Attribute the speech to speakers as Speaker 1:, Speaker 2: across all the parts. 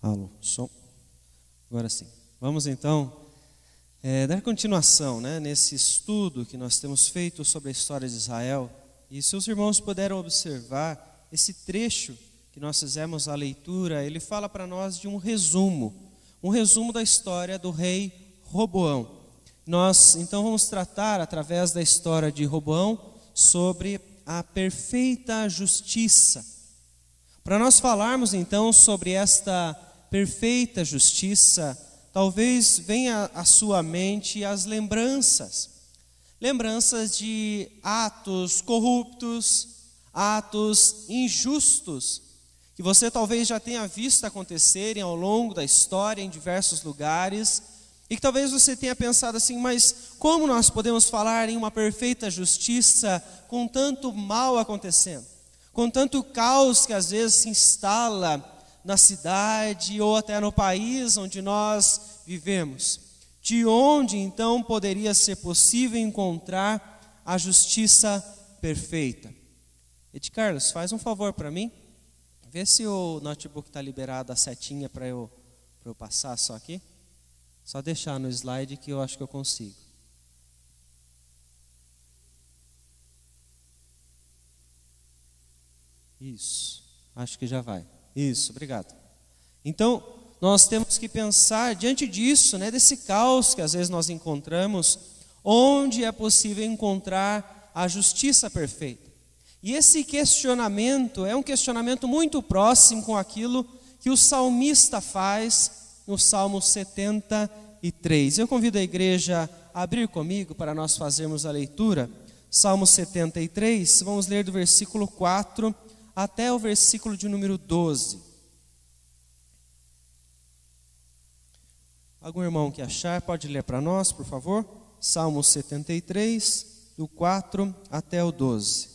Speaker 1: Alô, som. Agora sim. Vamos então dar continuação, nesse estudo que nós temos feito sobre a história de Israel. E se os irmãos puderam observar, esse trecho que nós fizemos a leitura, ele fala para nós de um resumo da história do rei Roboão. Nós então vamos tratar, através da história de Roboão, sobre a perfeita justiça. Para nós falarmos então sobre esta perfeita justiça, talvez venha à sua mente as lembranças de atos corruptos, atos injustos, que você talvez já tenha visto acontecerem ao longo da história em diversos lugares, e que talvez você tenha pensado assim, mas como nós podemos falar em uma perfeita justiça com tanto mal acontecendo, com tanto caos que às vezes se instala na cidade ou até no país onde nós vivemos? De onde então poderia ser possível encontrar a justiça perfeita? Ed Carlos, faz um favor para mim, vê se o notebook está liberado a setinha para eu passar só aqui. Só deixar no slide que eu acho que eu consigo. Isso, acho que já vai. Isso, obrigado. Então, nós temos que pensar diante disso, desse caos que às vezes nós encontramos, onde é possível encontrar a justiça perfeita. E esse questionamento é um questionamento muito próximo com aquilo que o salmista faz no Salmo 73. Eu convido a igreja a abrir comigo para nós fazermos a leitura. Salmo 73, vamos ler do versículo 4 até o versículo de número 12. Algum irmão que achar, pode ler para nós, por favor? Salmo 73, do 4 até o 12.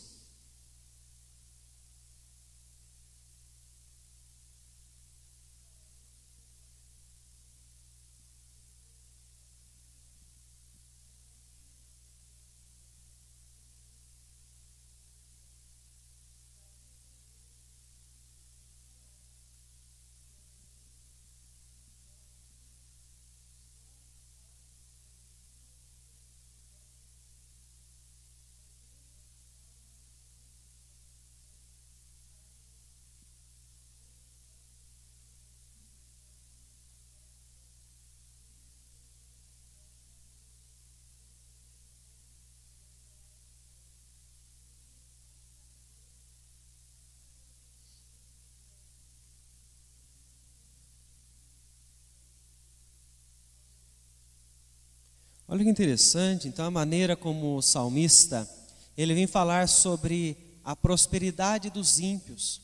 Speaker 1: Olha que interessante, então, a maneira como o salmista, ele vem falar sobre a prosperidade dos ímpios.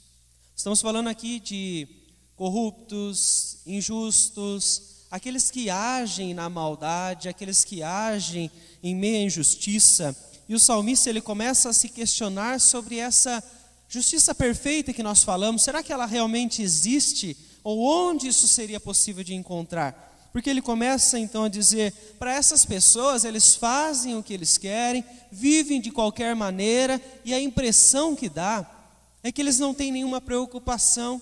Speaker 1: Estamos falando aqui de corruptos, injustos, aqueles que agem na maldade, aqueles que agem em meio à injustiça. E o salmista, ele começa a se questionar sobre essa justiça perfeita que nós falamos. Será que ela realmente existe? Ou onde isso seria possível de encontrar? Porque ele começa então a dizer, para essas pessoas, eles fazem o que eles querem, vivem de qualquer maneira, e a impressão que dá é que eles não têm nenhuma preocupação.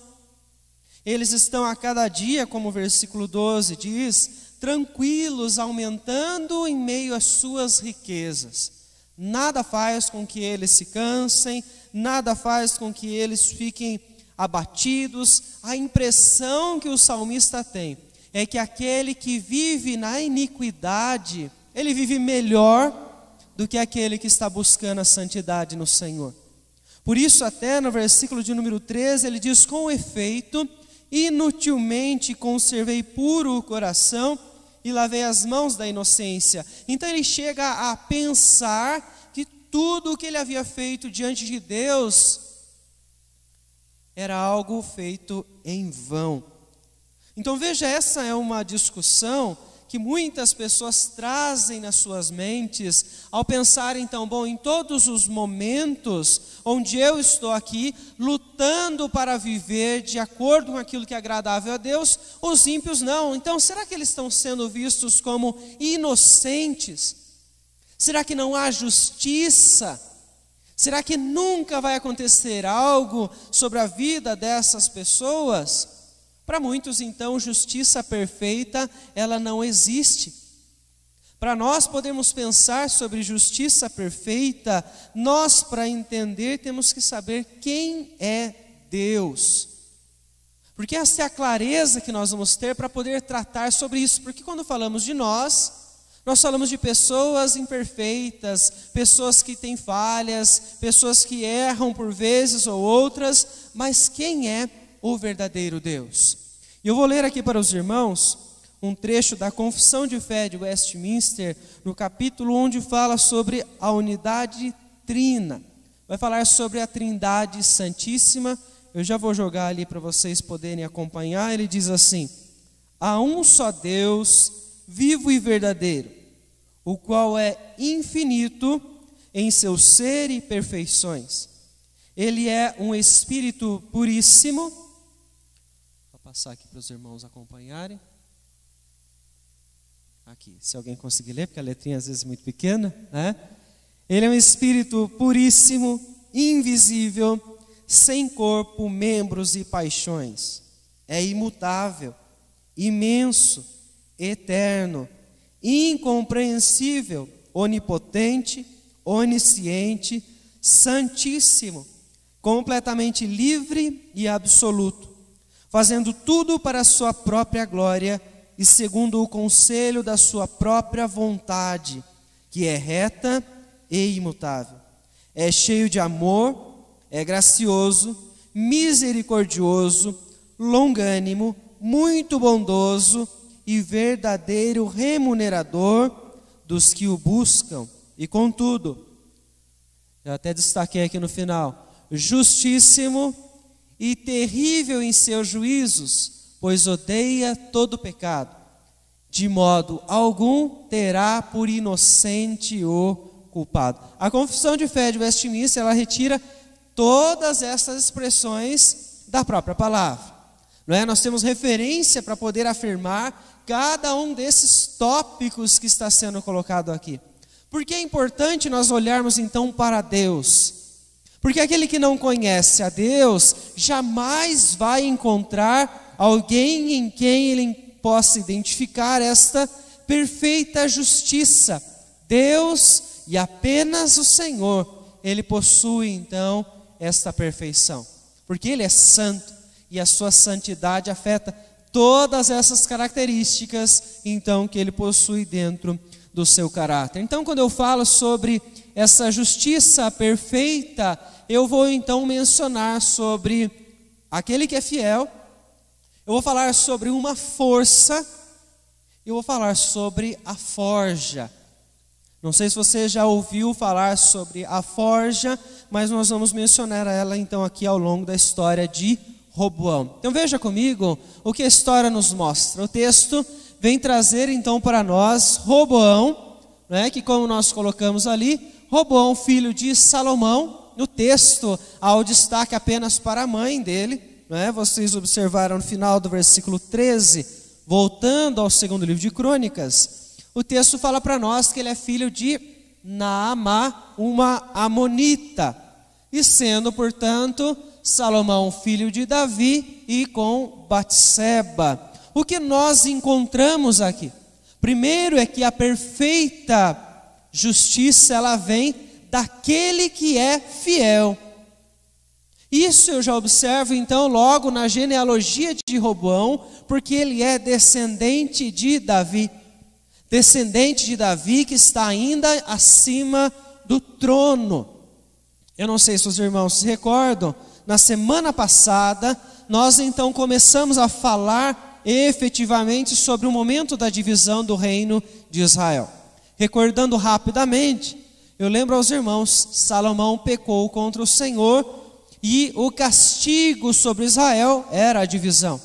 Speaker 1: Eles estão a cada dia, como o versículo 12 diz, tranquilos, aumentando em meio às suas riquezas. Nada faz com que eles se cansem, nada faz com que eles fiquem abatidos. A impressão que o salmista tem é que aquele que vive na iniquidade, ele vive melhor do que aquele que está buscando a santidade no Senhor. Por isso, até no versículo de número 13, ele diz, com efeito, inutilmente conservei puro o coração e lavei as mãos da inocência. Então ele chega a pensar que tudo o que ele havia feito diante de Deus era algo feito em vão. Então veja, essa é uma discussão que muitas pessoas trazem nas suas mentes ao pensar então, bom, em todos os momentos onde eu estou aqui lutando para viver de acordo com aquilo que é agradável a Deus, os ímpios não. Então será que eles estão sendo vistos como inocentes? Será que não há justiça? Será que nunca vai acontecer algo sobre a vida dessas pessoas? Para muitos, então, justiça perfeita, ela não existe. Para nós podermos pensar sobre justiça perfeita, nós, para entender, temos que saber quem é Deus. Porque essa é a clareza que nós vamos ter para poder tratar sobre isso. Porque quando falamos de nós falamos de pessoas imperfeitas, pessoas que têm falhas, pessoas que erram por vezes ou outras, mas quem é o verdadeiro Deus? E eu vou ler aqui para os irmãos um trecho da Confissão de Fé de Westminster, no capítulo onde fala sobre a unidade trina. Vai falar sobre a Trindade Santíssima. Eu já vou jogar ali para vocês poderem acompanhar. Ele diz assim: há um só Deus, vivo e verdadeiro, o qual é infinito em seu ser e perfeições. Ele é um Espírito puríssimo. Vou passar aqui para os irmãos acompanharem. Aqui, se alguém conseguir ler, porque a letrinha às vezes é muito pequena, né? Ele é um Espírito puríssimo, invisível, sem corpo, membros e paixões. É imutável, imenso, eterno, incompreensível, onipotente, onisciente, santíssimo, completamente livre e absoluto, fazendo tudo para a sua própria glória e segundo o conselho da sua própria vontade, que é reta e imutável. É cheio de amor, é gracioso, misericordioso, longânimo, muito bondoso e verdadeiro remunerador dos que o buscam. E contudo, eu até destaquei aqui no final, justíssimo e terrível em seus juízos, pois odeia todo pecado. De modo algum terá por inocente o culpado. A Confissão de Fé de Westminster, ela retira todas essas expressões da própria palavra. Não é? Nós temos referência para poder afirmar cada um desses tópicos que está sendo colocado aqui. Por que é importante nós olharmos então para Deus? Porque aquele que não conhece a Deus jamais vai encontrar alguém em quem ele possa identificar esta perfeita justiça. Deus e apenas o Senhor, Ele possui então esta perfeição. Porque Ele é santo e a sua santidade afeta todas essas características então que Ele possui dentro do seu caráter. Então, quando eu falo sobre essa justiça perfeita, eu vou então mencionar sobre aquele que é fiel, eu vou falar sobre uma força, eu vou falar sobre a forja. Não sei se você já ouviu falar sobre a forja, mas nós vamos mencionar ela então aqui ao longo da história de Roboão. Então veja comigo o que a história nos mostra. O texto vem trazer então para nós Roboão, né, que como nós colocamos ali, Roboão, filho de Salomão. No texto há o destaque apenas para a mãe dele, né? Vocês observaram no final do versículo 13, voltando ao segundo livro de Crônicas, o texto fala para nós que ele é filho de Naamá, uma amonita, e sendo, portanto, Salomão filho de Davi e com Batseba. O que nós encontramos aqui? Primeiro é que a perfeita justiça, ela vem daquele que é fiel. Isso eu já observo então logo na genealogia de Roboão, porque ele é descendente de Davi. Descendente de Davi que está ainda acima do trono. Eu não sei se os irmãos se recordam, na semana passada nós então começamos a falar efetivamente sobre o momento da divisão do reino de Israel. Recordando rapidamente, eu lembro aos irmãos, Salomão pecou contra o Senhor e o castigo sobre Israel era a divisão.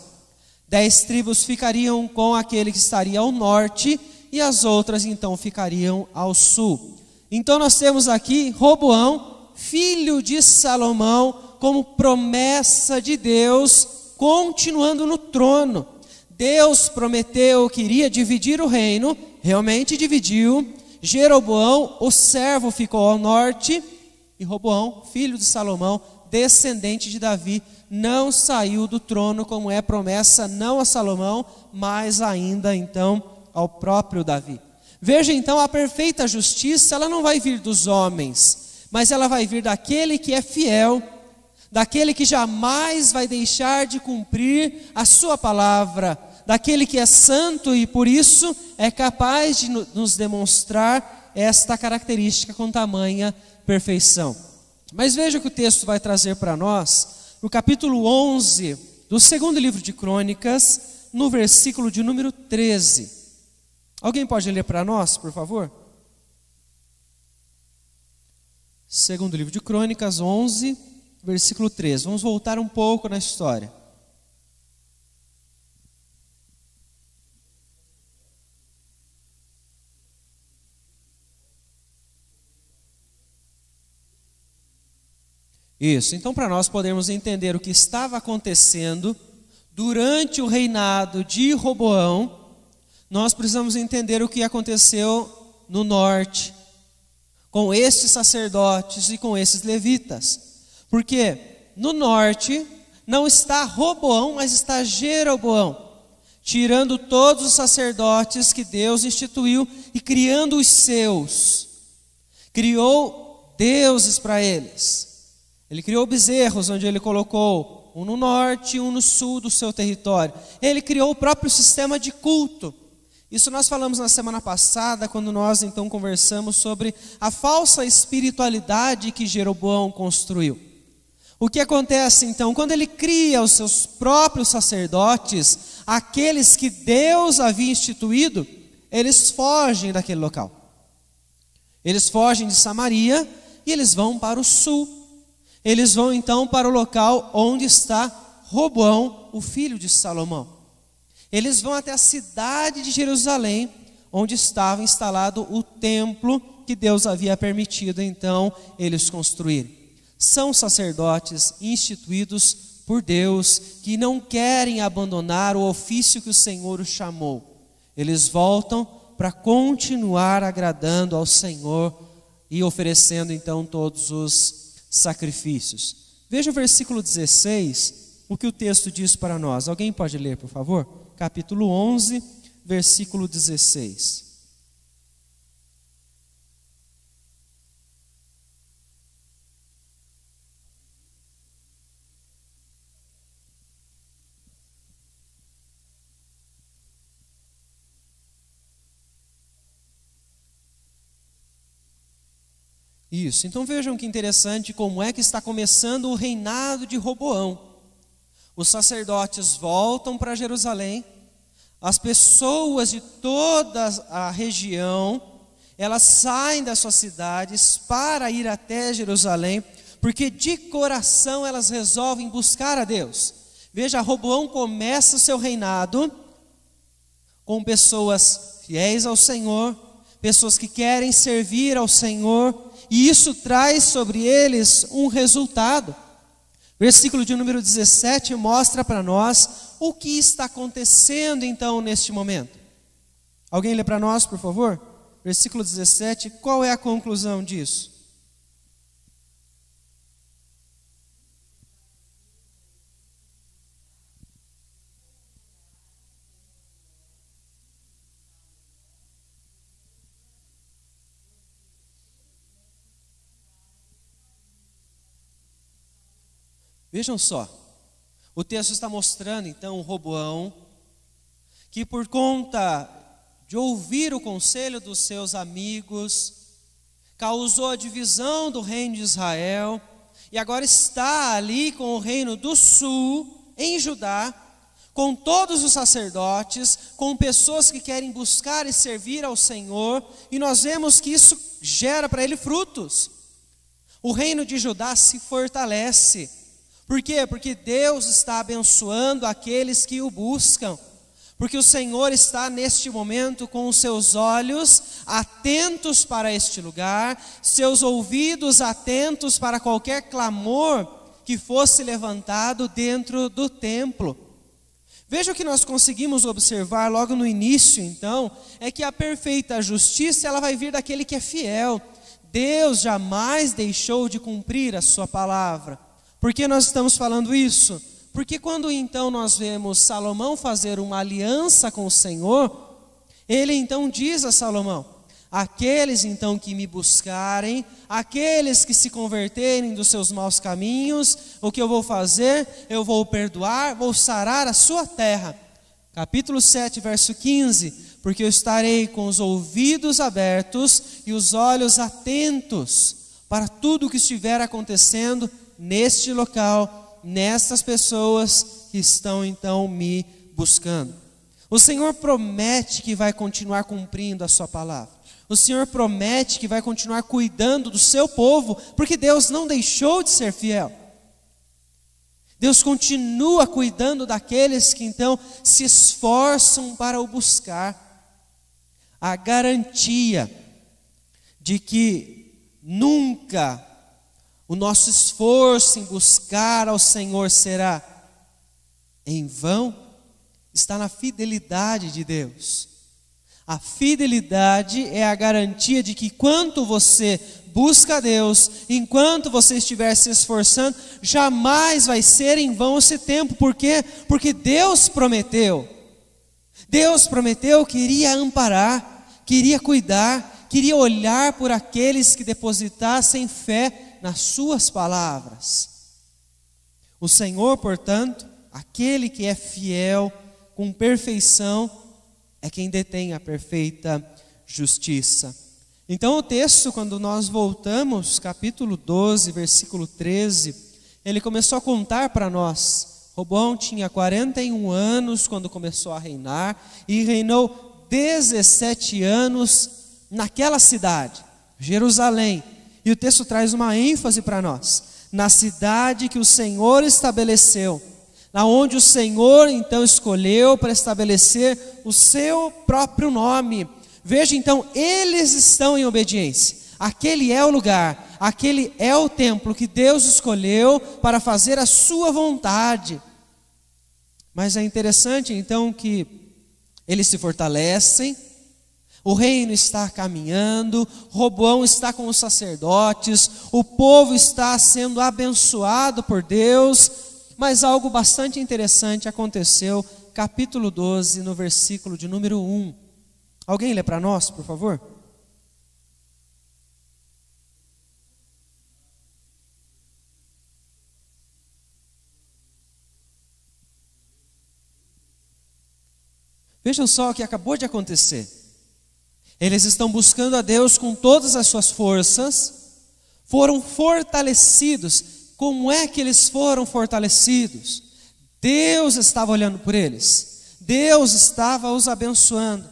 Speaker 1: 10 tribos ficariam com aquele que estaria ao norte e as outras então ficariam ao sul. Então nós temos aqui Roboão, filho de Salomão, como promessa de Deus, continuando no trono. Deus prometeu que iria dividir o reino, realmente dividiu. Jeroboão, o servo, ficou ao norte, e Roboão, filho de Salomão, descendente de Davi, não saiu do trono, como é promessa não a Salomão, mas ainda então ao próprio Davi. Veja então, a perfeita justiça, ela não vai vir dos homens, mas ela vai vir daquele que é fiel, daquele que jamais vai deixar de cumprir a sua palavra, daquele que é santo e por isso é capaz de nos demonstrar esta característica com tamanha perfeição. Mas veja o que o texto vai trazer para nós, no capítulo 11 do segundo livro de Crônicas, no versículo de número 13. Alguém pode ler para nós, por favor? Segundo livro de Crônicas, 11, versículo 13. Vamos voltar um pouco na história. Isso, então para nós podermos entender o que estava acontecendo durante o reinado de Roboão, nós precisamos entender o que aconteceu no norte, com estes sacerdotes e com esses levitas. Porque no norte não está Roboão, mas está Jeroboão, tirando todos os sacerdotes que Deus instituiu e criando os seus. Criou deuses para eles. Ele criou bezerros, onde ele colocou um no norte e um no sul do seu território. Ele criou o próprio sistema de culto. Isso nós falamos na semana passada, quando nós então conversamos sobre a falsa espiritualidade que Jeroboão construiu. O que acontece então? Quando ele cria os seus próprios sacerdotes, aqueles que Deus havia instituído, eles fogem daquele local. Eles fogem de Samaria e eles vão para o sul. Eles vão então para o local onde está Roboão, o filho de Salomão. Eles vão até a cidade de Jerusalém, onde estava instalado o templo que Deus havia permitido então eles construírem. São sacerdotes instituídos por Deus que não querem abandonar o ofício que o Senhor os chamou. Eles voltam para continuar agradando ao Senhor e oferecendo então todos os sacrifícios. Veja o versículo 16, o que o texto diz para nós. Alguém pode ler, por favor? Capítulo 11, versículo 16. Isso, então vejam que interessante como é que está começando o reinado de Roboão. Os sacerdotes voltam para Jerusalém, as pessoas de toda a região, elas saem das suas cidades para ir até Jerusalém, porque de coração elas resolvem buscar a Deus. Veja, Roboão começa o seu reinado com pessoas fiéis ao Senhor, pessoas que querem servir ao Senhor, e isso traz sobre eles um resultado. Versículo de número 17 mostra para nós o que está acontecendo então neste momento. Alguém lê para nós, por favor? Versículo 17, qual é a conclusão disso? Vejam só, o texto está mostrando então Roboão, que por conta de ouvir o conselho dos seus amigos, causou a divisão do reino de Israel, e agora está ali com o reino do sul, em Judá, com todos os sacerdotes, com pessoas que querem buscar e servir ao Senhor, e nós vemos que isso gera para ele frutos. O reino de Judá se fortalece. Por quê? Porque Deus está abençoando aqueles que o buscam. Porque o Senhor está neste momento com os seus olhos atentos para este lugar, seus ouvidos atentos para qualquer clamor que fosse levantado dentro do templo. Veja o que nós conseguimos observar logo no início, então, é que a perfeita justiça ela vai vir daquele que é fiel. Deus jamais deixou de cumprir a sua palavra. Por que nós estamos falando isso? Porque quando então nós vemos Salomão fazer uma aliança com o Senhor, ele então diz a Salomão: aqueles então que me buscarem, aqueles que se converterem dos seus maus caminhos, o que eu vou fazer? Eu vou perdoar, vou sarar a sua terra. Capítulo 7, verso 15: porque eu estarei com os ouvidos abertos e os olhos atentos para tudo o que estiver acontecendo neste local, nestas pessoas que estão então me buscando. O Senhor promete que vai continuar cumprindo a sua palavra. O Senhor promete que vai continuar cuidando do seu povo, porque Deus não deixou de ser fiel. Deus continua cuidando daqueles que então se esforçam para o buscar. A garantia de que nunca o nosso esforço em buscar ao Senhor será em vão está na fidelidade de Deus. A fidelidade é a garantia de que enquanto você busca a Deus, enquanto você estiver se esforçando, jamais vai ser em vão esse tempo. Por quê? Porque Deus prometeu. Deus prometeu que iria amparar, queria cuidar, queria olhar por aqueles que depositassem fé nas suas palavras. O Senhor, portanto, aquele que é fiel com perfeição, é quem detém a perfeita justiça. Então o texto, quando nós voltamos, capítulo 12, versículo 13, ele começou a contar para nós. Roboão tinha 41 anos quando começou a reinar, e reinou 17 anos naquela cidade, Jerusalém. E o texto traz uma ênfase para nós: na cidade que o Senhor estabeleceu, na onde o Senhor então escolheu para estabelecer o seu próprio nome. Veja então, eles estão em obediência. Aquele é o lugar, aquele é o templo que Deus escolheu para fazer a sua vontade. Mas é interessante então que eles se fortalecem, o reino está caminhando, Roboão está com os sacerdotes, o povo está sendo abençoado por Deus. Mas algo bastante interessante aconteceu, capítulo 12, no versículo de número 1. Alguém lê para nós, por favor? Vejam só o que acabou de acontecer. Eles estão buscando a Deus com todas as suas forças, foram fortalecidos. Como é que eles foram fortalecidos? Deus estava olhando por eles, Deus estava os abençoando.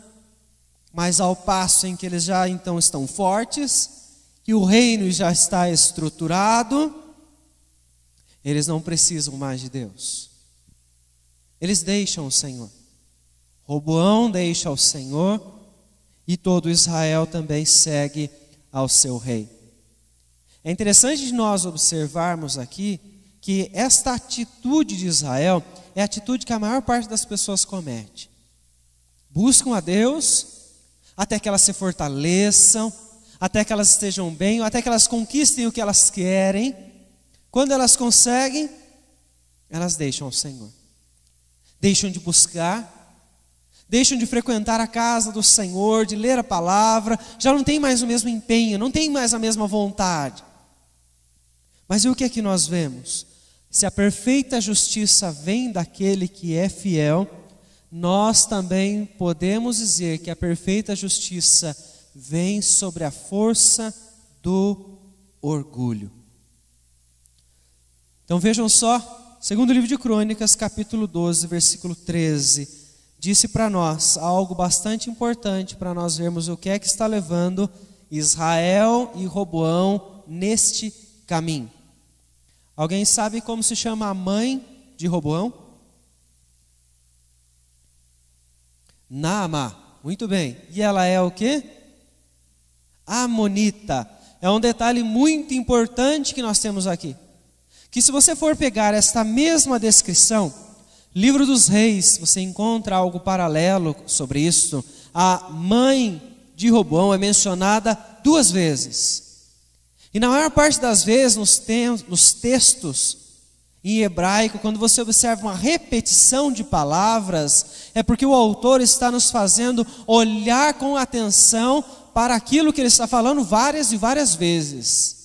Speaker 1: Mas ao passo em que eles já então estão fortes, e o reino já está estruturado, eles não precisam mais de Deus. Eles deixam o Senhor. Roboão deixa o Senhor, e todo Israel também segue ao seu rei. É interessante de nós observarmos aqui que esta atitude de Israel é a atitude que a maior parte das pessoas comete. Buscam a Deus até que elas se fortaleçam, até que elas estejam bem, até que elas conquistem o que elas querem. Quando elas conseguem, elas deixam o Senhor. Deixam de buscar, deixam de frequentar a casa do Senhor, de ler a palavra, já não tem mais o mesmo empenho, não tem mais a mesma vontade. Mas e o que é que nós vemos? Se a perfeita justiça vem daquele que é fiel, nós também podemos dizer que a perfeita justiça vem sobre a força do orgulho. Então vejam só, segundo o livro de Crônicas, capítulo 12, versículo 13, disse para nós algo bastante importante para nós vermos o que é que está levando Israel e Roboão neste caminho. Alguém sabe como se chama a mãe de Roboão? Naamá. Muito bem. E ela é o quê? Amonita. É um detalhe muito importante que nós temos aqui. Que se você for pegar esta mesma descrição, Livro dos Reis, você encontra algo paralelo sobre isso. A mãe de Roboão é mencionada 2 vezes. E na maior parte das vezes, nos textos Em hebraico, quando você observa uma repetição de palavras, é porque o autor está nos fazendo olhar com atenção para aquilo que ele está falando várias e várias vezes.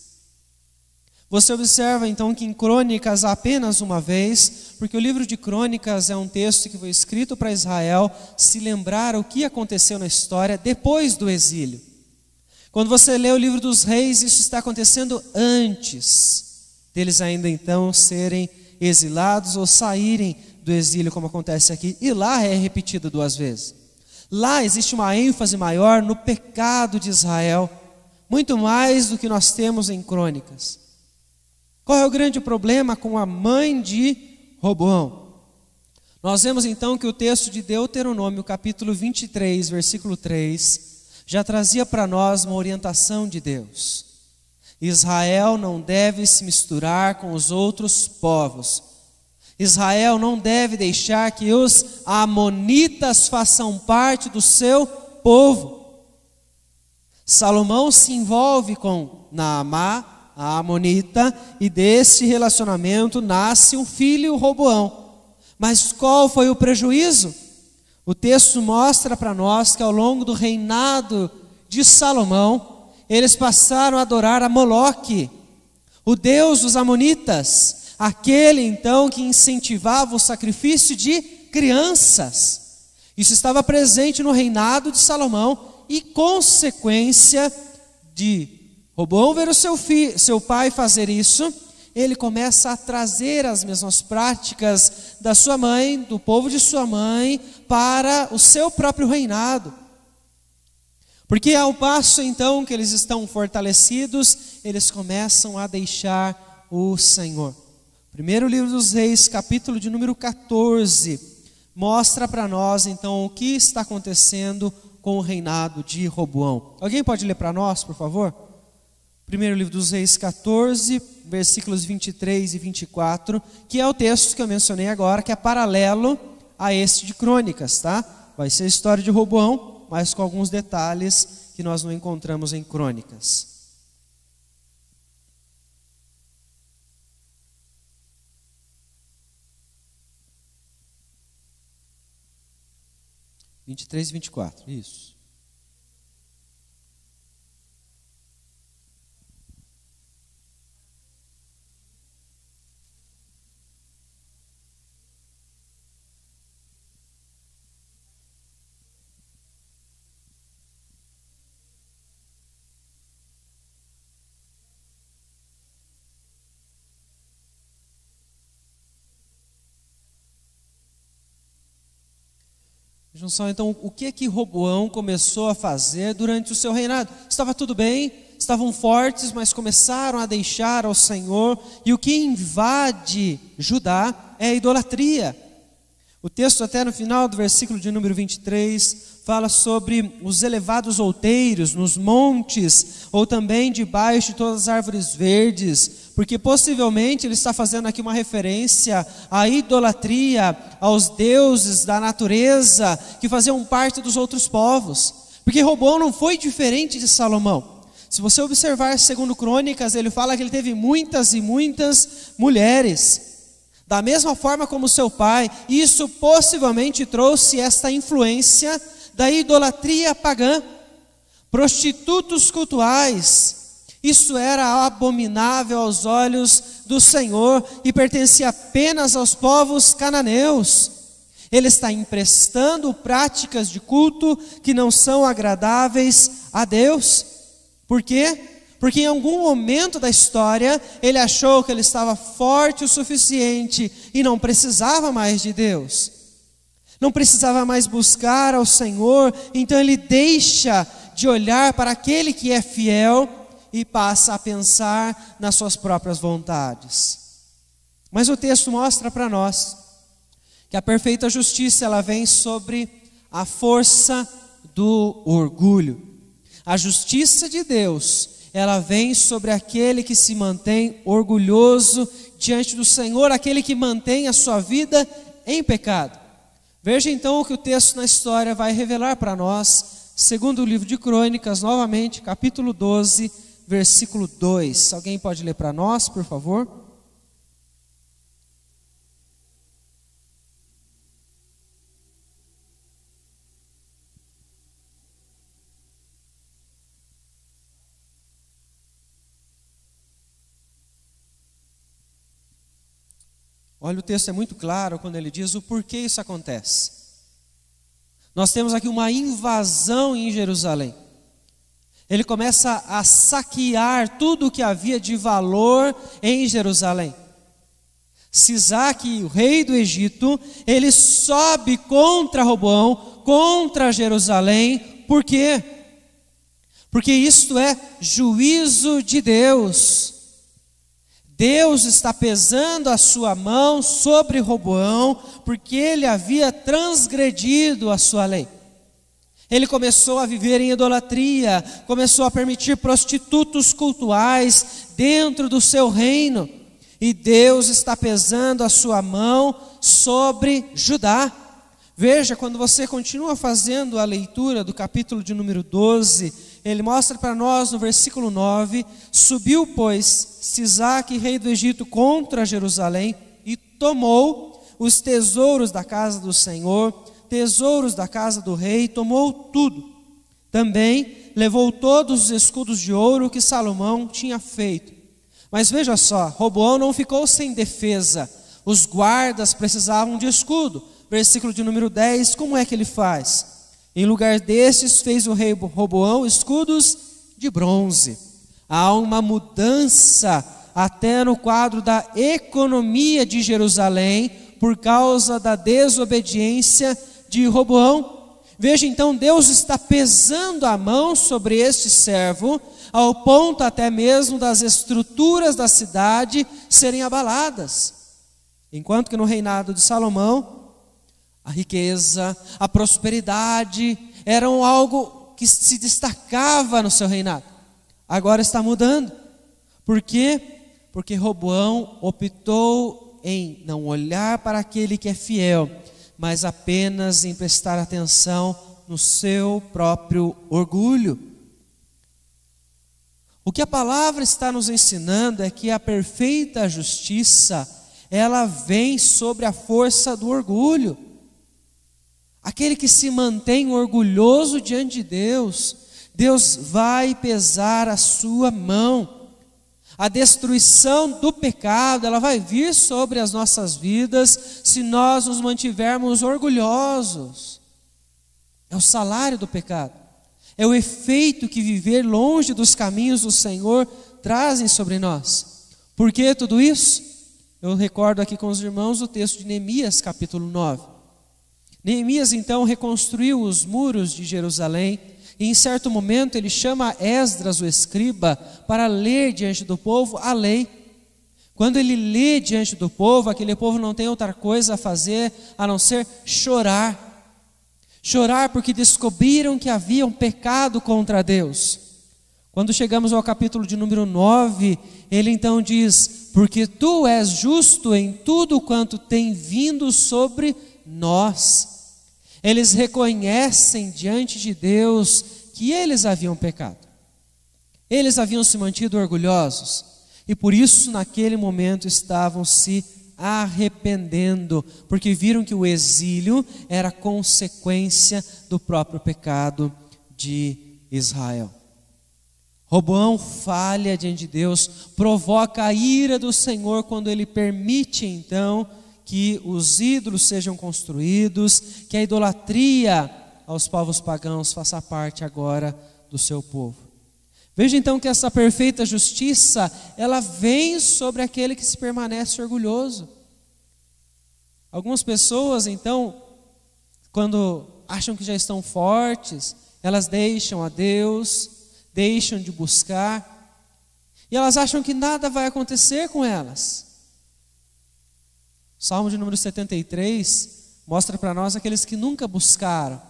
Speaker 1: Você observa então que em Crônicas apenas uma vez, porque o livro de Crônicas é um texto que foi escrito para Israel se lembrar o que aconteceu na história depois do exílio. Quando você lê o livro dos Reis, isso está acontecendo antes deles ainda então serem exilados ou saírem do exílio, como acontece aqui. E lá é repetido 2 vezes. Lá existe uma ênfase maior no pecado de Israel, muito mais do que nós temos em Crônicas. Qual é o grande problema com a mãe de Roboão? Nós vemos então que o texto de Deuteronômio, capítulo 23, versículo 3, já trazia para nós uma orientação de Deus. Israel não deve se misturar com os outros povos. Israel não deve deixar que os amonitas façam parte do seu povo. Salomão se envolve com Naamá, a amonita, e desse relacionamento nasce um filho, Roboão. Mas qual foi o prejuízo? O texto mostra para nós que ao longo do reinado de Salomão, eles passaram a adorar a Moloque, o deus dos amonitas, aquele então que incentivava o sacrifício de crianças. Isso estava presente no reinado de Salomão e consequência de Roboão ver o seu pai fazer isso, ele começa a trazer as mesmas práticas da sua mãe, do povo de sua mãe, para o seu próprio reinado. Porque ao passo então que eles estão fortalecidos, eles começam a deixar o Senhor. Primeiro livro dos Reis, capítulo de número 14, mostra para nós então o que está acontecendo com o reinado de Roboão. Alguém pode ler para nós, por favor? Primeiro livro dos Reis 14, versículos 23 e 24, que é o texto que eu mencionei agora, que é paralelo a este de Crônicas, tá? Vai ser a história de Roboão, mas com alguns detalhes que nós não encontramos em Crônicas. (23 e 24), isso. Vejam só, então, o que Roboão começou a fazer durante o seu reinado? Estava tudo bem, estavam fortes, mas começaram a deixar ao Senhor, e o que invade Judá é a idolatria. O texto até no final do versículo de número 23 fala sobre os elevados outeiros nos montes, ou também debaixo de todas as árvores verdes, porque possivelmente ele está fazendo aqui uma referência à idolatria, aos deuses da natureza, que faziam parte dos outros povos. Porque Roboão não foi diferente de Salomão. Se você observar segundo Crônicas, ele fala que ele teve muitas e muitas mulheres. Da mesma forma como seu pai, isso possivelmente trouxe esta influência da idolatria pagã. Prostitutos cultuais, isso era abominável aos olhos do Senhor e pertencia apenas aos povos cananeus. Ele está emprestando práticas de culto que não são agradáveis a Deus. Por quê? Porque em algum momento da história, ele achou que ele estava forte o suficiente e não precisava mais de Deus. Não precisava mais buscar ao Senhor, então ele deixa de olhar para aquele que é fiel e passa a pensar nas suas próprias vontades. Mas o texto mostra para nós que a perfeita justiça ela vem sobre a força do orgulho. A justiça de Deus, ela vem sobre aquele que se mantém orgulhoso diante do Senhor, aquele que mantém a sua vida em pecado. Veja então o que o texto na história vai revelar para nós, segundo o livro de Crônicas, novamente, capítulo 12, versículo 2. Alguém pode ler para nós, por favor? Olha, o texto é muito claro quando ele diz o porquê isso acontece. Nós temos aqui uma invasão em Jerusalém. Ele começa a saquear tudo o que havia de valor em Jerusalém. Sisaque, o rei do Egito, ele sobe contra Roboão, contra Jerusalém. Por quê? Porque isto é juízo de Deus. Deus está pesando a sua mão sobre Roboão, porque ele havia transgredido a sua lei. Ele começou a viver em idolatria, começou a permitir prostitutos cultuais dentro do seu reino. E Deus está pesando a sua mão sobre Judá. Veja, quando você continua fazendo a leitura do capítulo de número 12, ele mostra para nós no versículo 9: subiu, pois, Sisaque, rei do Egito, contra Jerusalém, e tomou os tesouros da casa do Senhor, tesouros da casa do rei, tomou tudo. Também levou todos os escudos de ouro que Salomão tinha feito. Mas veja só, Roboão não ficou sem defesa. Os guardas precisavam de escudo. Versículo de número 10, como é que ele faz? Em lugar destes fez o rei Roboão escudos de bronze. Há uma mudança até no quadro da economia de Jerusalém por causa da desobediência de Roboão. Veja então, Deus está pesando a mão sobre este servo, ao ponto até mesmo das estruturas da cidade serem abaladas. Enquanto que no reinado de Salomão, a riqueza, a prosperidade eram algo que se destacava no seu reinado. Agora está mudando. Por quê? Porque Roboão optou em não olhar para aquele que é fiel, mas apenas em prestar atenção no seu próprio orgulho. O que a palavra está nos ensinando é que a perfeita justiça, ela vem sobre a força do orgulho. Aquele que se mantém orgulhoso diante de Deus, Deus vai pesar a sua mão. A destruição do pecado, ela vai vir sobre as nossas vidas se nós nos mantivermos orgulhosos. É o salário do pecado. É o efeito que viver longe dos caminhos do Senhor trazem sobre nós. Por que tudo isso? Eu recordo aqui com os irmãos o texto de Neemias, capítulo 9. Neemias então reconstruiu os muros de Jerusalém e em certo momento ele chama Esdras, o escriba, para ler diante do povo a lei. Quando ele lê diante do povo, aquele povo não tem outra coisa a fazer a não ser chorar. Chorar porque descobriram que havia um pecado contra Deus. Quando chegamos ao capítulo de número 9, ele então diz: porque tu és justo em tudo quanto tem vindo sobre nós. Eles reconhecem diante de Deus que eles haviam pecado. Eles haviam se mantido orgulhosos. E por isso naquele momento estavam se arrependendo, porque viram que o exílio era consequência do próprio pecado de Israel. Roboão falha diante de Deus, provoca a ira do Senhor quando ele permite então que os ídolos sejam construídos, que a idolatria aos povos pagãos faça parte agora do seu povo. Veja então que essa perfeita justiça, ela vem sobre aquele que se permanece orgulhoso. Algumas pessoas então, quando acham que já estão fortes, elas deixam a Deus, deixam de buscar, e elas acham que nada vai acontecer com elas. O Salmo de número 73 mostra para nós aqueles que nunca buscaram,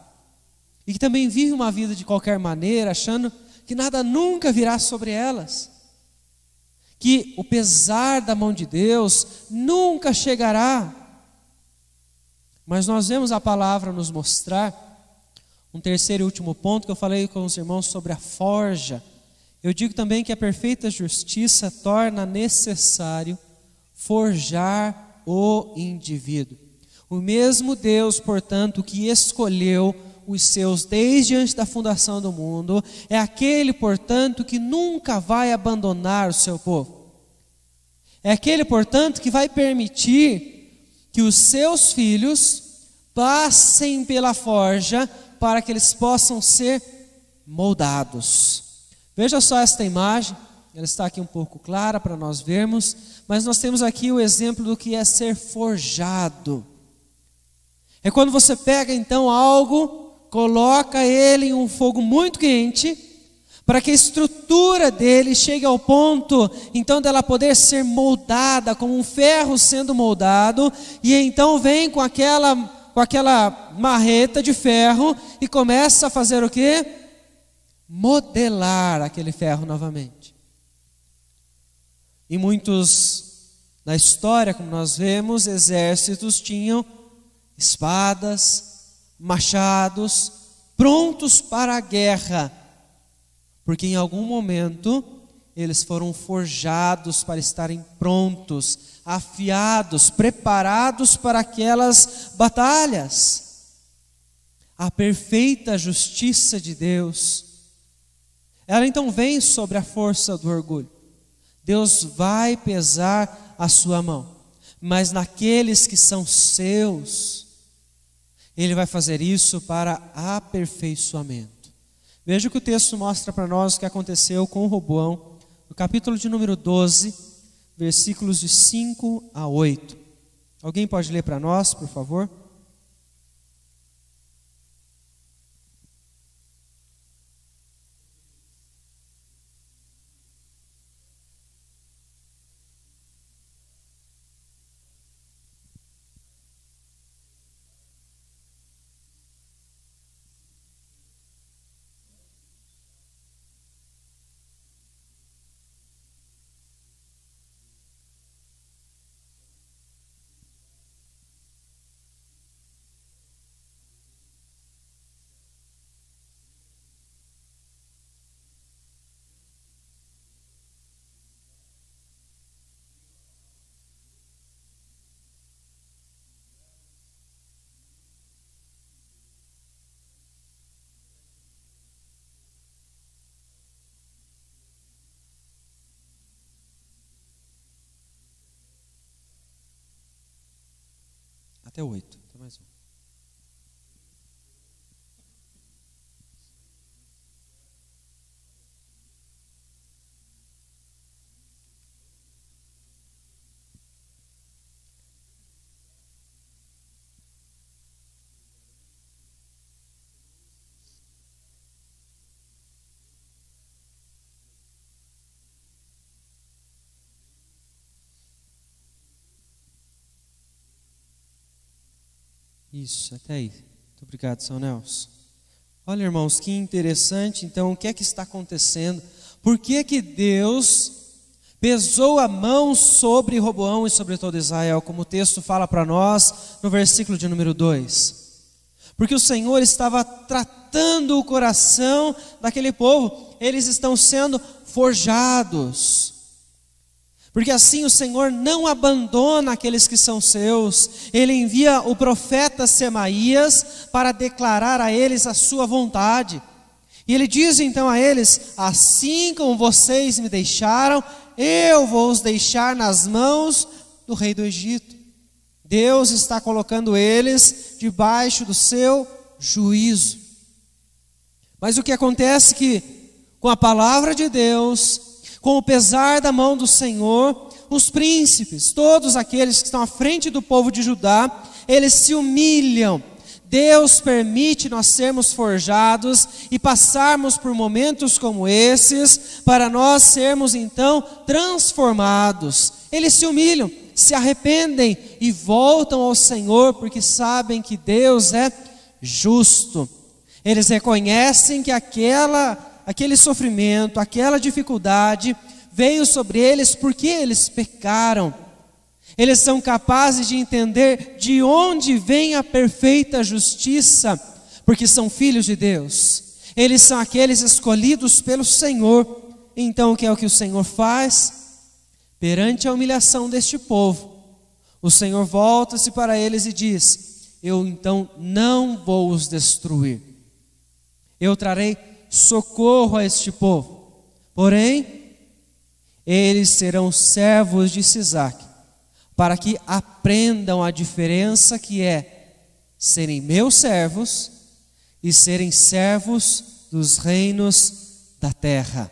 Speaker 1: e que também vivem uma vida de qualquer maneira, achando que nada nunca virá sobre elas, que o pesar da mão de Deus nunca chegará. Mas nós vemos a palavra nos mostrar um terceiro e último ponto que eu falei com os irmãos sobre a forja. Eu digo também que a perfeita justiça torna necessário forjar o indivíduo. O mesmo Deus, portanto, que escolheu os seus desde antes da fundação do mundo, é aquele, portanto, que nunca vai abandonar o seu povo. É aquele, portanto, que vai permitir que os seus filhos passem pela forja para que eles possam ser moldados. Veja só esta imagem, ela está aqui um pouco clara para nós vermos, mas nós temos aqui o exemplo do que é ser forjado. É quando você pega então algo, coloca ele em um fogo muito quente, para que a estrutura dele chegue ao ponto, então, dela poder ser moldada, como um ferro sendo moldado, e então vem com aquela marreta de ferro e começa a fazer o quê? Modelar aquele ferro novamente. E muitos, na história, como nós vemos, exércitos tinham espadas, machados, prontos para a guerra, porque em algum momento eles foram forjados para estarem prontos, afiados, preparados para aquelas batalhas. A perfeita justiça de Deus, ela então vem sobre a força do orgulho. Deus vai pesar a sua mão, mas naqueles que são seus, Ele vai fazer isso para aperfeiçoamento. Veja o que o texto mostra para nós o que aconteceu com Roboão, no capítulo de número 12, versículos de 5 a 8. Alguém pode ler para nós, por favor? Até 8. Até mais um. Isso, até aí. Muito obrigado, São Nelson. Olha, irmãos, que interessante. Então, o que é que está acontecendo? Por que que Deus pesou a mão sobre Roboão e sobre todo Israel, como o texto fala para nós no versículo de número 2? Porque o Senhor estava tratando o coração daquele povo. Eles estão sendo forjados. Porque assim o Senhor não abandona aqueles que são seus. Ele envia o profeta Semaías para declarar a eles a sua vontade. E ele diz então a eles: assim como vocês me deixaram, eu vou os deixar nas mãos do rei do Egito. Deus está colocando eles debaixo do seu juízo. Mas o que acontece é que, com a palavra de Deus, com o pesar da mão do Senhor, os príncipes, todos aqueles que estão à frente do povo de Judá, eles se humilham. Deus permite nós sermos forjados e passarmos por momentos como esses, para nós sermos então transformados. Eles se humilham, se arrependem e voltam ao Senhor, porque sabem que Deus é justo. Eles reconhecem que aquele sofrimento, aquela dificuldade veio sobre eles porque eles pecaram. Eles são capazes de entender de onde vem a perfeita justiça, porque são filhos de Deus. Eles são aqueles escolhidos pelo Senhor. Então, o que é o que o Senhor faz? Perante a humilhação deste povo, o Senhor volta-se para eles e diz: eu então não vou os destruir. Eu trarei socorro a este povo. Porém, eles serão servos de Sisaque, para que aprendam a diferença que é serem meus servos e serem servos dos reinos da terra.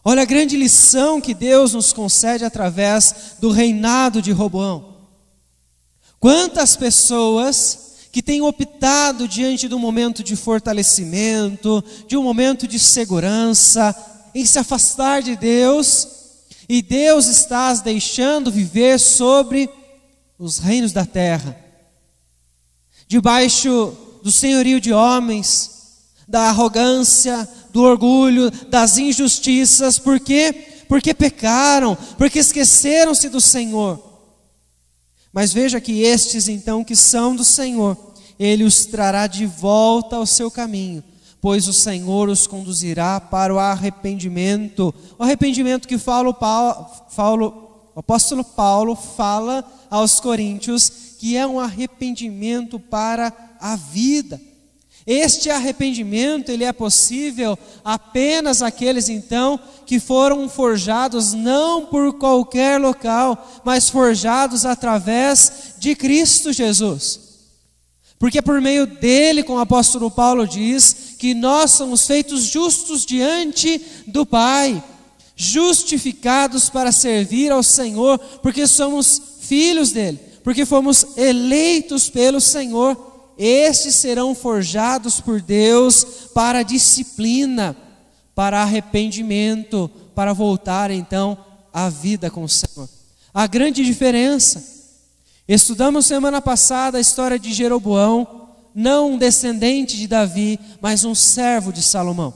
Speaker 1: Olha a grande lição que Deus nos concede através do reinado de Roboão. Quantas pessoas que têm optado diante de um momento de fortalecimento, de um momento de segurança, em se afastar de Deus, e Deus está as deixando viver sobre os reinos da terra, debaixo do senhorio de homens, da arrogância, do orgulho, das injustiças. Por quê? Porque pecaram, porque esqueceram-se do Senhor. Mas veja que estes então que são do Senhor, Ele os trará de volta ao seu caminho, pois o Senhor os conduzirá para o arrependimento que o apóstolo Paulo fala aos coríntios, que é um arrependimento para a vida. Este arrependimento, ele é possível apenas àqueles então que foram forjados não por qualquer local, mas forjados através de Cristo Jesus. Porque por meio dele, como o apóstolo Paulo diz, que nós somos feitos justos diante do Pai, justificados para servir ao Senhor, porque somos filhos dele, porque fomos eleitos pelo Senhor. Estes serão forjados por Deus para disciplina, para arrependimento, para voltar então à vida com o Senhor. A grande diferença: estudamos semana passada a história de Jeroboão, não um descendente de Davi, mas um servo de Salomão.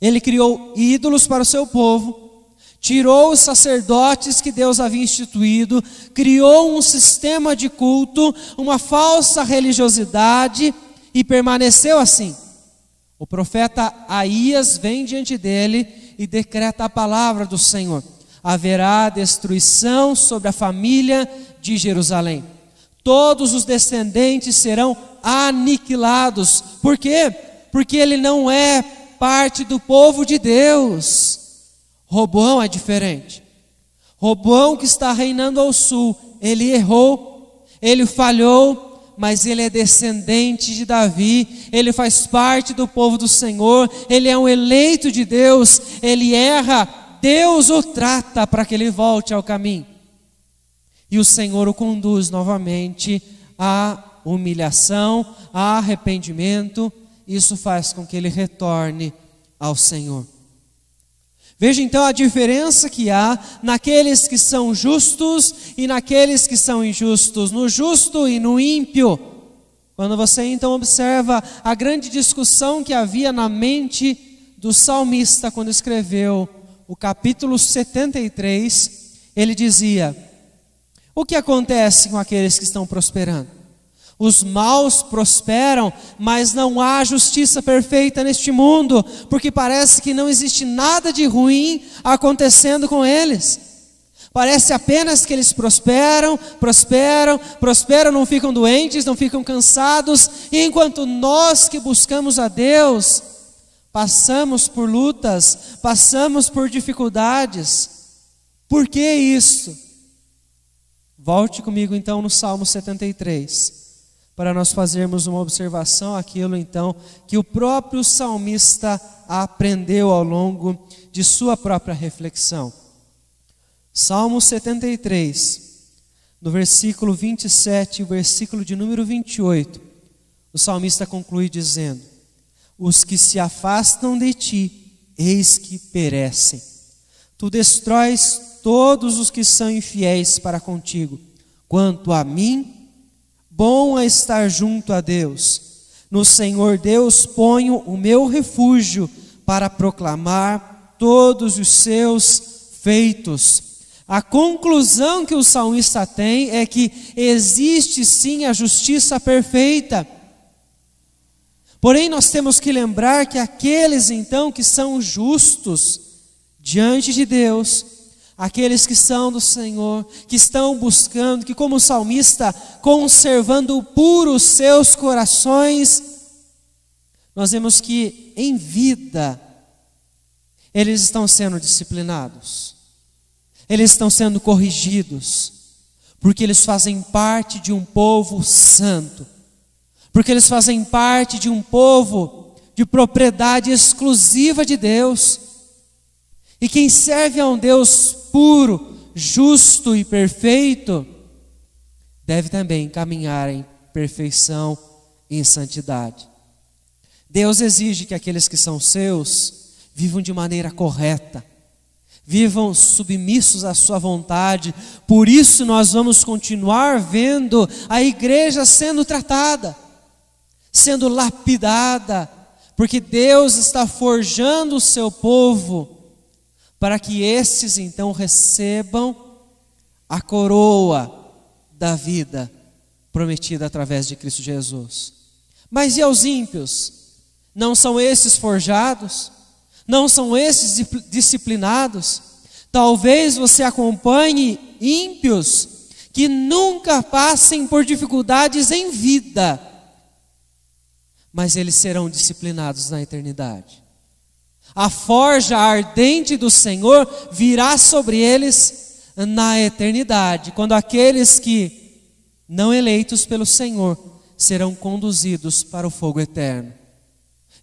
Speaker 1: Ele criou ídolos para o seu povo, tirou os sacerdotes que Deus havia instituído, criou um sistema de culto, uma falsa religiosidade, e permaneceu assim. O profeta Aías vem diante dele e decreta a palavra do Senhor: haverá destruição sobre a família de Jerusalém. Todos os descendentes serão aniquilados. Por quê? Porque ele não é parte do povo de Deus. Roboão é diferente. Roboão, que está reinando ao sul, ele errou, ele falhou, mas ele é descendente de Davi, ele faz parte do povo do Senhor, ele é um eleito de Deus. Ele erra, Deus o trata para que ele volte ao caminho, e o Senhor o conduz novamente à humilhação, a arrependimento. Isso faz com que ele retorne ao Senhor. Veja então a diferença que há naqueles que são justos e naqueles que são injustos, no justo e no ímpio. Quando você então observa a grande discussão que havia na mente do salmista quando escreveu o capítulo 73, ele dizia: o que acontece com aqueles que estão prosperando? Os maus prosperam, mas não há justiça perfeita neste mundo, porque parece que não existe nada de ruim acontecendo com eles. Parece apenas que eles prosperam, não ficam doentes, não ficam cansados, e enquanto nós que buscamos a Deus, passamos por lutas, passamos por dificuldades. Por que isso? Volte comigo então no Salmo 73. Para nós fazermos uma observação àquilo então que o próprio salmista aprendeu ao longo de sua própria reflexão. Salmo 73, no versículo 27 e o versículo de número 28, o salmista conclui dizendo: os que se afastam de ti, eis que perecem. Tu destróis todos os que são infiéis para contigo. Quanto a mim, bom é estar junto a Deus. No Senhor Deus ponho o meu refúgio, para proclamar todos os seus feitos. A conclusão que o salmista tem é que existe sim a justiça perfeita. Porém, nós temos que lembrar que aqueles então que são justos diante de Deus, aqueles que são do Senhor, que estão buscando, que como salmista, conservando puros seus corações, nós vemos que em vida eles estão sendo disciplinados. eles estão sendo corrigidos, porque eles fazem parte de um povo santo, porque eles fazem parte de um povo de propriedade exclusiva de Deus. E quem serve a um Deus puro, justo e perfeito, deve também caminhar em perfeição e em santidade. Deus exige que aqueles que são seus vivam de maneira correta, vivam submissos à sua vontade. Por isso nós vamos continuar vendo a igreja sendo tratada, sendo lapidada, porque Deus está forjando o seu povo para que estes então recebam a coroa da vida prometida através de Cristo Jesus. Mas e aos ímpios? Não são esses forjados? Não são esses disciplinados? Talvez você acompanhe ímpios que nunca passem por dificuldades em vida, mas eles serão disciplinados na eternidade. A forja ardente do Senhor virá sobre eles na eternidade, quando aqueles que não eleitos pelo Senhor serão conduzidos para o fogo eterno.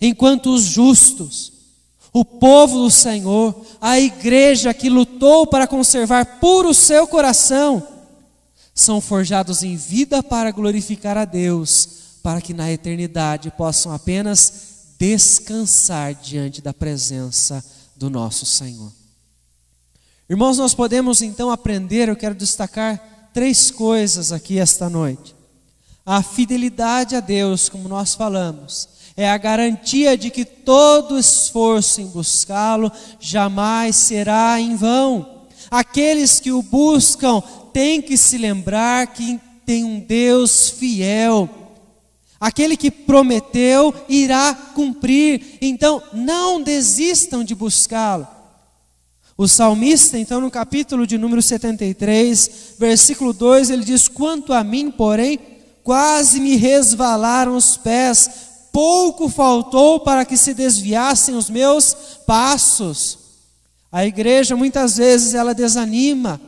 Speaker 1: Enquanto os justos, o povo do Senhor, a igreja que lutou para conservar puro o seu coração, são forjados em vida para glorificar a Deus, para que na eternidade possam apenas descansar diante da presença do nosso Senhor. Irmãos, nós podemos então aprender, eu quero destacar 3 coisas aqui esta noite. A fidelidade a Deus, como nós falamos, é a garantia de que todo esforço em buscá-lo jamais será em vão. Aqueles que o buscam têm que se lembrar que tem um Deus fiel. Aquele que prometeu irá cumprir, então não desistam de buscá-lo. O salmista, então, no capítulo de número 73, versículo 2, ele diz: quanto a mim, porém, quase me resvalaram os pés, pouco faltou para que se desviassem os meus passos. A igreja muitas vezes ela desanima,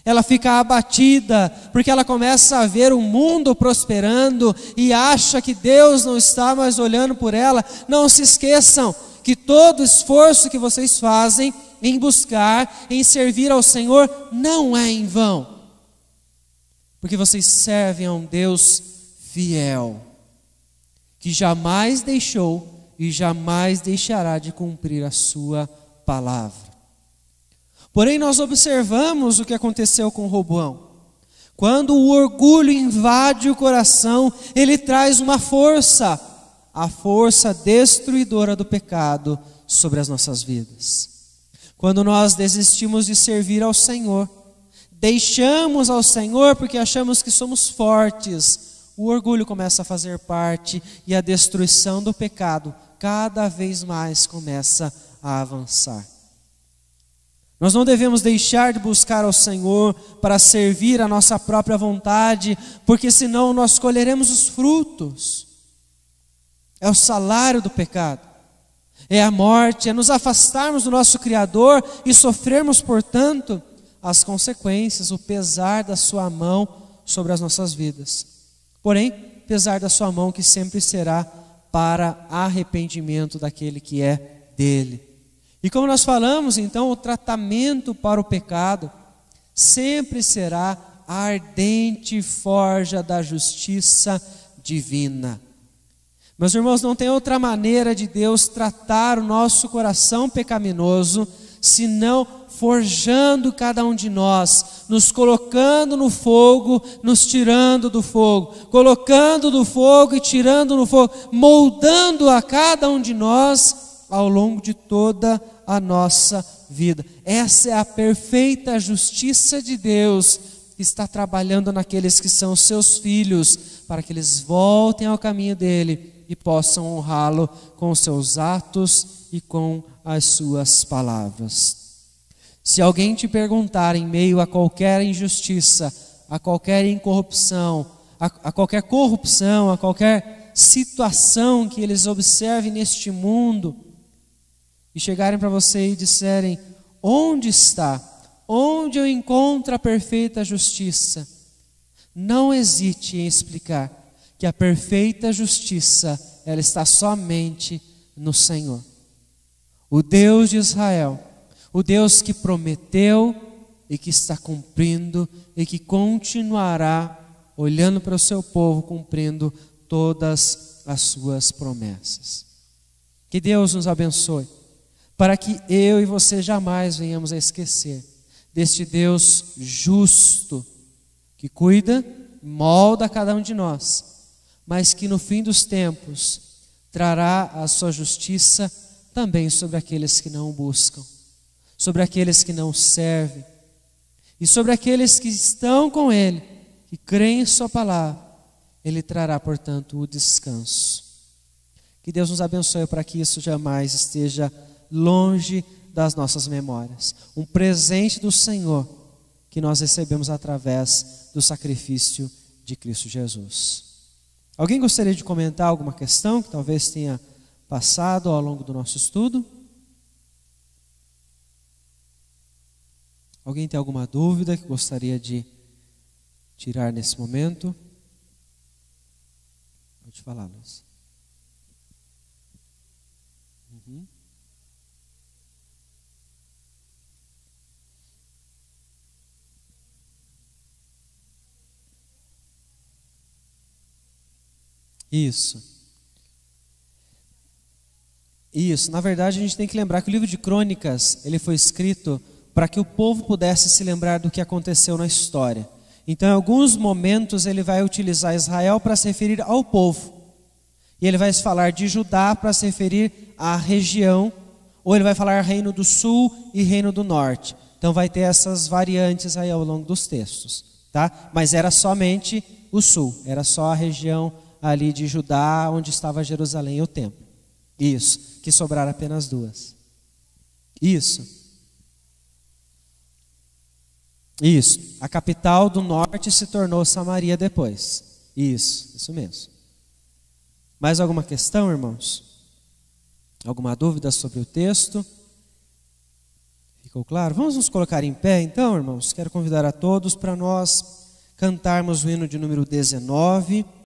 Speaker 1: ela fica abatida, porque ela começa a ver o mundo prosperando e acha que Deus não está mais olhando por ela. Não se esqueçam que todo esforço que vocês fazem em buscar, em servir ao Senhor, não é em vão, porque vocês servem a um Deus fiel, que jamais deixou e jamais deixará de cumprir a sua palavra. Porém, nós observamos o que aconteceu com Roboão. Quando o orgulho invade o coração, ele traz uma força, a força destruidora do pecado sobre as nossas vidas. Quando nós desistimos de servir ao Senhor, deixamos ao Senhor porque achamos que somos fortes, o orgulho começa a fazer parte e a destruição do pecado cada vez mais começa a avançar. Nós não devemos deixar de buscar ao Senhor para servir a nossa própria vontade, porque senão nós colheremos os frutos. É o salário do pecado, é a morte, é nos afastarmos do nosso Criador e sofrermos, portanto, as consequências, o pesar da sua mão sobre as nossas vidas. Porém, pesar da sua mão que sempre será para arrependimento daquele que é dele. E como nós falamos, então, o tratamento para o pecado sempre será a ardente forja da justiça divina. Meus irmãos, não tem outra maneira de Deus tratar o nosso coração pecaminoso, senão forjando cada um de nós, nos colocando no fogo, nos tirando do fogo, colocando do fogo e tirando do fogo, moldando a cada um de nós ao longo de toda a nossa vida. Essa é a perfeita justiça de Deus que está trabalhando naqueles que são seus filhos, para que eles voltem ao caminho dele e possam honrá-lo com os seus atos e com as suas palavras. Se alguém te perguntar em meio a qualquer injustiça, a qualquer incorrupção, a qualquer corrupção, a qualquer situação que eles observem neste mundo, e chegarem para você e disserem: onde está onde eu encontro a perfeita justiça? Não hesite em explicar que a perfeita justiça, ela está somente no Senhor. O Deus de Israel, o Deus que prometeu e que está cumprindo e que continuará olhando para o seu povo, cumprindo todas as suas promessas. Que Deus nos abençoe, para que eu e você jamais venhamos a esquecer deste Deus justo, que cuida, molda cada um de nós, mas que no fim dos tempos trará a sua justiça também sobre aqueles que não o buscam, sobre aqueles que não o servem, e sobre aqueles que estão com Ele, que creem em sua palavra. Ele trará, portanto, o descanso. Que Deus nos abençoe para que isso jamais esteja longe das nossas memórias. Um presente do Senhor que nós recebemos através do sacrifício de Cristo Jesus. Alguém gostaria de comentar alguma questão que talvez tenha passado ao longo do nosso estudo? Alguém tem alguma dúvida que gostaria de tirar nesse momento? Pode falar, Luz. Isso. Na verdade a gente tem que lembrar que o livro de Crônicas, ele foi escrito para que o povo pudesse se lembrar do que aconteceu na história. Então em alguns momentos ele vai utilizar Israel para se referir ao povo. E ele vai falar de Judá para se referir à região, ou ele vai falar Reino do Sul e Reino do Norte. Então vai ter essas variantes aí ao longo dos textos, tá? Mas era somente o sul, era só a região ali de Judá, onde estava Jerusalém e o templo. Isso, que sobraram apenas duas. Isso. A capital do norte se tornou Samaria depois. Isso mesmo. Mais alguma questão, irmãos? Alguma dúvida sobre o texto? Ficou claro? Vamos nos colocar em pé então, irmãos? Quero convidar a todos para nós cantarmos o hino de número 19.